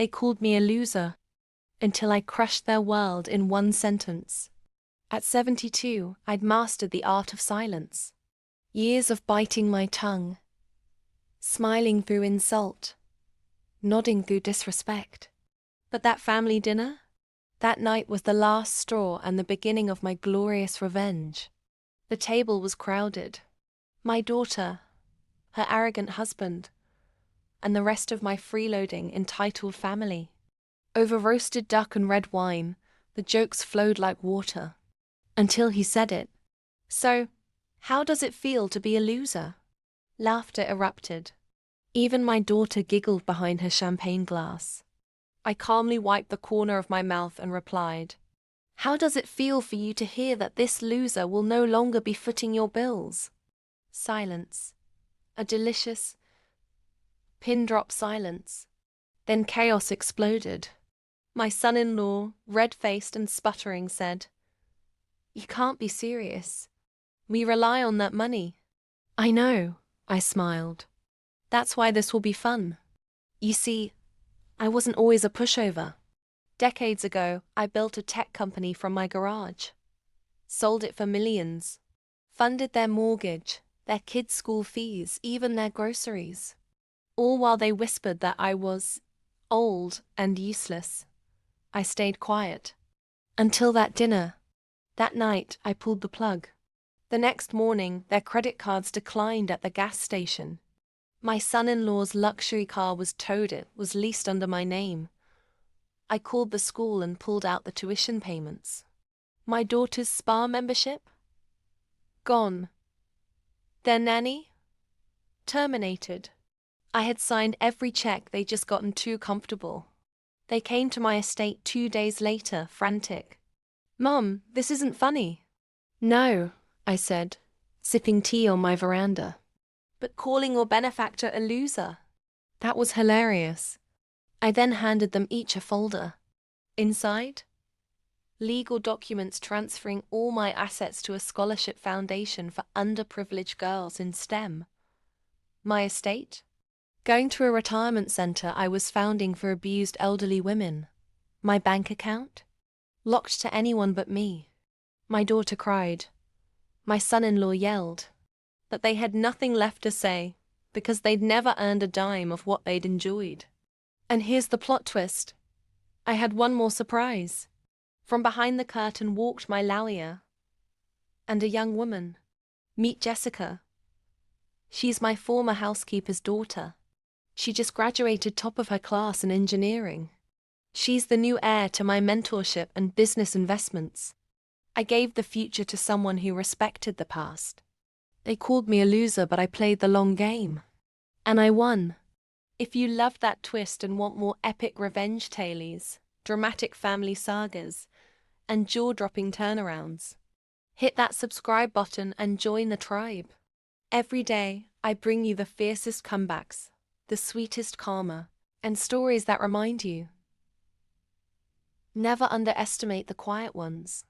They called me a loser, until I crushed their world in one sentence. At 72, I'd mastered the art of silence. Years of biting my tongue, smiling through insult, nodding through disrespect. But that family dinner? That night was the last straw and the beginning of my glorious revenge. The table was crowded. My daughter, her arrogant husband, and the rest of my freeloading, entitled family. Over roasted duck and red wine, the jokes flowed like water. Until he said it. So, how does it feel to be a loser? Laughter erupted. Even my daughter giggled behind her champagne glass. I calmly wiped the corner of my mouth and replied, "How does it feel for you to hear that this loser will no longer be footing your bills?" Silence. A delicious, pin-drop silence. Then chaos exploded. My son-in-law, red-faced and sputtering, said, "You can't be serious. We rely on that money." "I know," I smiled. "That's why this will be fun. You see, I wasn't always a pushover. Decades ago, I built a tech company from my garage. Sold it for millions. Funded their mortgage, their kids' school fees, even their groceries. All while they whispered that I was old and useless. I stayed quiet. Until that dinner. That night, I pulled the plug. The next morning, their credit cards declined at the gas station. My son-in-law's luxury car was towed. It was leased under my name. I called the school and pulled out the tuition payments. My daughter's spa membership? Gone. Their nanny? Terminated. I had signed every check. They'd just gotten too comfortable. They came to my estate 2 days later, frantic. "Mom, this isn't funny." "No," I said, sipping tea on my veranda. "But calling your benefactor a loser." That was hilarious. I then handed them each a folder. Inside, legal documents transferring all my assets to a scholarship foundation for underprivileged girls in STEM. My estate? Going to a retirement center I was founding for abused elderly women. My bank account? Locked to anyone but me. My daughter cried. My son-in-law yelled. That they had nothing left to say, because they'd never earned a dime of what they'd enjoyed. And here's the plot twist. I had one more surprise. From behind the curtain walked my lawyer. And a young woman. Meet Jessica. She's my former housekeeper's daughter. She just graduated top of her class in engineering. She's the new heir to my mentorship and business investments. I gave the future to someone who respected the past. They called me a loser, but I played the long game. And I won. If you loved that twist and want more epic revenge tales, dramatic family sagas, and jaw-dropping turnarounds, hit that subscribe button and join the tribe. Every day, I bring you the fiercest comebacks, the sweetest karma, and stories that remind you. Never underestimate the quiet ones.